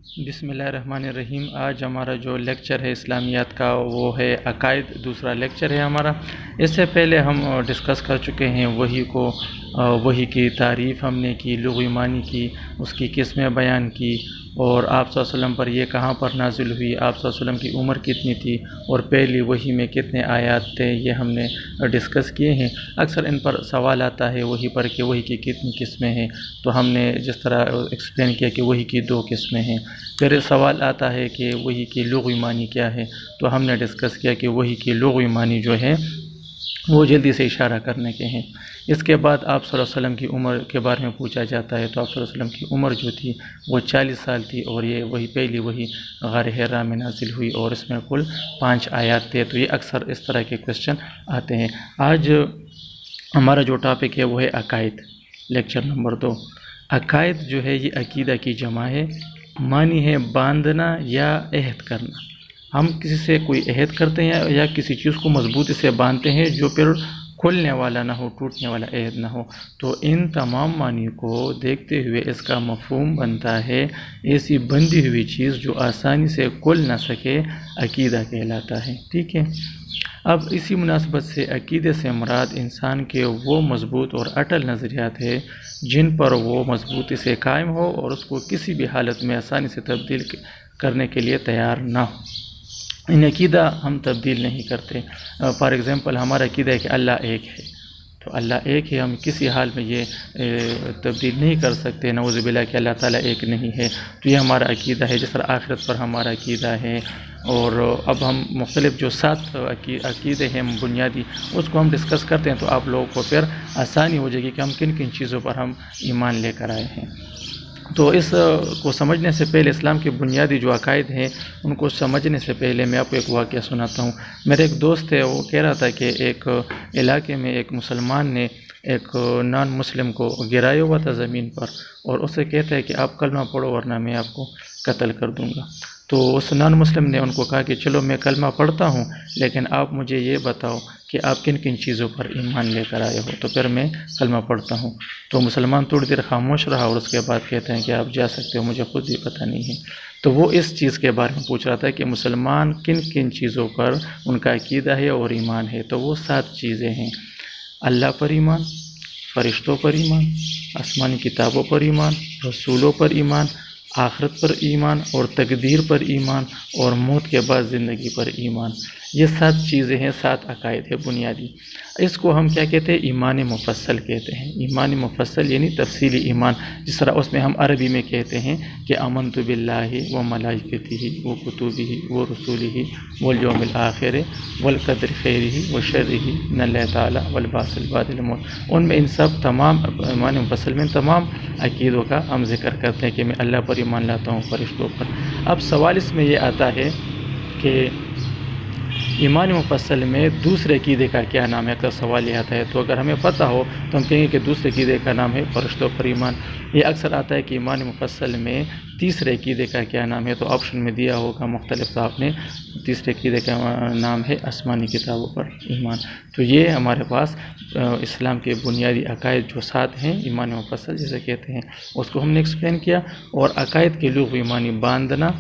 بسم اللہ الرحمن الرحیم۔ آج ہمارا جو لیکچر ہے اسلامیات کا وہ ہے عقائد، دوسرا لیکچر ہے ہمارا۔ اس سے پہلے ہم ڈسکس کر چکے ہیں وحی کی تعریف ہم نے کی، لغوی معنی کی، اس کی قسمیں بیان کی، اور آپ صلی اللہ علیہ وسلم پر یہ کہاں پر نازل ہوئی، آپ صلی اللہ علیہ وسلم کی عمر کتنی تھی، اور پہلی وحی میں کتنے آیات تھے، یہ ہم نے ڈسکس کیے ہیں۔ اکثر ان پر سوال آتا ہے وحی پر کہ وحی کی کتنی قسمیں ہیں، تو ہم نے جس طرح ایکسپلین کیا کہ وحی کی 2 قسمیں ہیں۔ پھر سوال آتا ہے کہ وحی کی لغوی معنی کیا ہے، تو ہم نے ڈسکس کیا کہ وحی کی لغوی معنی جو ہے وہ جلدی سے اشارہ کرنے کے ہیں۔ اس کے بعد آپ صلی اللہ علیہ وسلم کی عمر کے بارے میں پوچھا جاتا ہے، تو آپ صلی اللہ علیہ وسلم کی عمر جو تھی وہ 40 سال تھی، اور یہ وہی پہلی وحی غار حرا میں نازل ہوئی، اور اس میں کل 5 آیات تھے۔ تو یہ اکثر اس طرح کے کویسچن آتے ہیں۔ آج ہمارا جو ٹاپک ہے وہ ہے عقائد، لیکچر نمبر 2۔ عقائد جو ہے یہ عقیدہ کی جمع ہے، معنی ہے باندھنا یا عہد کرنا۔ ہم کسی سے کوئی عہد کرتے ہیں یا کسی چیز کو مضبوطی سے باندھتے ہیں جو پھر کھلنے والا نہ ہو، ٹوٹنے والا عہد نہ ہو۔ تو ان تمام معنی کو دیکھتے ہوئے اس کا مفہوم بنتا ہے ایسی بندھی ہوئی چیز جو آسانی سے کھل نہ سکے، عقیدہ کہلاتا ہے۔ ٹھیک ہے، اب اسی مناسبت سے عقیدے سے مراد انسان کے وہ مضبوط اور اٹل نظریات ہے جن پر وہ مضبوطی سے قائم ہو اور اس کو کسی بھی حالت میں آسانی سے تبدیل کرنے کے لیے تیار نہ ہو۔ ان عقیدہ ہم تبدیل نہیں کرتے۔ فار ایگزامپل ہمارا عقیدہ ہے کہ اللہ ایک ہے، تو اللہ ایک ہے، ہم کسی حال میں یہ تبدیل نہیں کر سکتے نعوذ باللہ کہ اللہ تعالیٰ ایک نہیں ہے۔ تو یہ ہمارا عقیدہ ہے، جس طرح آخرت پر ہمارا عقیدہ ہے۔ اور اب ہم مختلف جو 7 عقیدے ہیں بنیادی، اس کو ہم ڈسکس کرتے ہیں، تو آپ لوگوں کو پھر آسانی ہو جائے گی کہ ہم کن کن چیزوں پر ہم ایمان لے کر آئے ہیں۔ تو اس کو سمجھنے سے پہلے، اسلام کے بنیادی جو عقائد ہیں ان کو سمجھنے سے پہلے میں آپ کو ایک واقعہ سناتا ہوں۔ میرے ایک دوست ہے، وہ کہہ رہا تھا کہ ایک علاقے میں ایک مسلمان نے ایک نان مسلم کو گرایا ہوا تھا زمین پر، اور اسے کہتا ہے کہ آپ کلمہ پڑھو ورنہ میں آپ کو قتل کر دوں گا۔ تو اس نان مسلم نے ان کو کہا کہ چلو میں کلمہ پڑھتا ہوں، لیکن آپ مجھے یہ بتاؤ کہ آپ کن کن چیزوں پر ایمان لے کر آئے ہو، تو پھر میں کلمہ پڑھتا ہوں۔ تو مسلمان تھوڑی دیر خاموش رہا، اور اس کے بعد کہتے ہیں کہ آپ جا سکتے ہو، مجھے خود بھی پتہ نہیں ہے۔ تو وہ اس چیز کے بارے میں پوچھ رہا تھا کہ مسلمان کن کن چیزوں پر ان کا عقیدہ ہے اور ایمان ہے۔ تو وہ 7 چیزیں ہیں: اللہ پر ایمان، فرشتوں پر ایمان، آسمانی کتابوں پر ایمان، رسولوں پر ایمان، آخرت پر ایمان، اور تقدیر پر ایمان، اور موت کے بعد زندگی پر ایمان۔ یہ 7 چیزیں ہیں، 7 عقائد ہے بنیادی۔ اس کو ہم کیا کہتے ہیں؟ ایمان مفصل کہتے ہیں۔ ایمان مفصل یعنی تفصیلی ایمان، جس طرح اس میں ہم عربی میں کہتے ہیں کہ آمنت باللہ و ملائکتہ و کتبہ و رسولہ والیوم الآخر والقدر خیرہ و شرہ من اللہ تعالی والبعث بعد الموت۔ ان میں ان سب تمام ایمان مفصل میں تمام عقیدوں کا ہم ذکر کرتے ہیں کہ میں اللہ پر ایمان لاتا ہوں، فرشتوں پر۔ اب سوال اس میں یہ آتا ہے کہ ایمان مفصل میں دوسرے عقیدے کا کیا نام ہے؟ اکثر سوال یہ آتا ہے، تو اگر ہمیں پتہ ہو تو ہم کہیں گے کہ دوسرے عقیدے کا نام ہے فرشتوں پر ایمان۔ یہ اکثر آتا ہے کہ ایمان مفصل میں تیسرے عقیدے کا کیا نام ہے، تو آپشن میں دیا ہوگا مختلف، تو آپ نے تیسرے عقیدے کا نام ہے آسمانی کتابوں پر ایمان۔ تو یہ ہمارے پاس اسلام کے بنیادی عقائد جو 7 ہیں، ایمان مفصل جسے کہتے ہیں، اس کو ہم نے ایکسپلین کیا۔ اور عقائد کے لغوی معنی باندھنا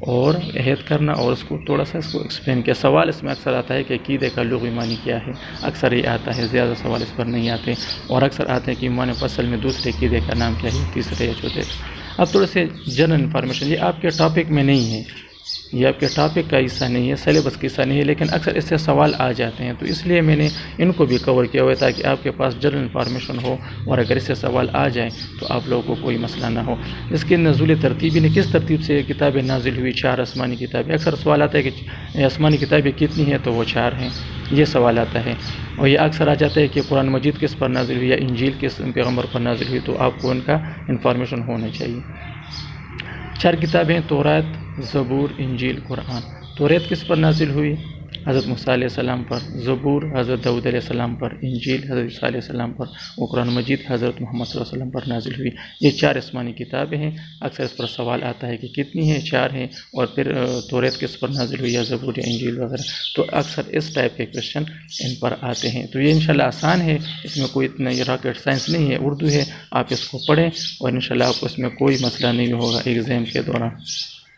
اور عہد کرنا، اور اس کو تھوڑا سا اس کو ایکسپلین کیا۔ سوال اس میں اکثر آتا ہے کہ عقیدے کا لغوی معنی کیا ہے، اکثر یہ آتا ہے، زیادہ سوال اس پر نہیں آتے، اور اکثر آتے ہیں کہ ایمان مفصل میں دوسرے عقیدے کا نام کیا ہے، تیسرے یا چوتھے۔ اب تھوڑے سے جنرل انفارمیشن، یہ آپ کے ٹاپک میں نہیں ہے، یہ آپ کے ٹاپک کا حصہ نہیں ہے، سلیبس کا حصہ نہیں ہے، لیکن اکثر اس سے سوال آ جاتے ہیں، تو اس لیے میں نے ان کو بھی کور کیا ہوا ہے تاکہ آپ کے پاس جنرل انفارمیشن ہو، اور اگر اس سے سوال آ جائیں تو آپ لوگوں کو کوئی مسئلہ نہ ہو۔ اس کی نزول ترتیب نے کس ترتیب سے کتابیں نازل ہوئی؟ 4 آسمانی کتابیں۔ اکثر سوال آتا ہے کہ آسمانی کتابیں کتنی ہیں، تو وہ 4 ہیں، یہ سوال آتا ہے۔ اور یہ اکثر آ جاتا ہے کہ قرآن مجید کس پر نازل ہوئی، یا انجیل کس پیغمبر پر نازل ہوئی، تو آپ کو ان کا انفارمیشن ہونا چاہیے۔ 4 کتابیں: تورات، زبور، انجیل، قرآن۔ توریت کس پر نازل ہوئی؟ حضرت موسیٰ علیہ السلام پر، زبور حضرت داؤد علیہ السلام پر، انجیل حضرت عیسیٰ علیہ السلام پر، اور قرآن مجید حضرت محمد صلی اللہ علیہ وسلم پر نازل ہوئی۔ یہ 4 آسمانی کتابیں ہیں۔ اکثر اس پر سوال آتا ہے کہ کتنی ہیں؟ 4 ہیں، اور پھر توریت کس پر نازل ہوئی، یا زبور یا انجیل وغیرہ، تو اکثر اس ٹائپ کے کویشچن ان پر آتے ہیں۔ تو یہ انشاءاللہ آسان ہے، اس میں کوئی اتنا یہ راکٹ سائنس نہیں ہے، اردو ہے، آپ اس کو پڑھیں اور انشاءاللہ آپ کو اس میں کوئی مسئلہ نہیں ہوگا ایگزام کے دوران۔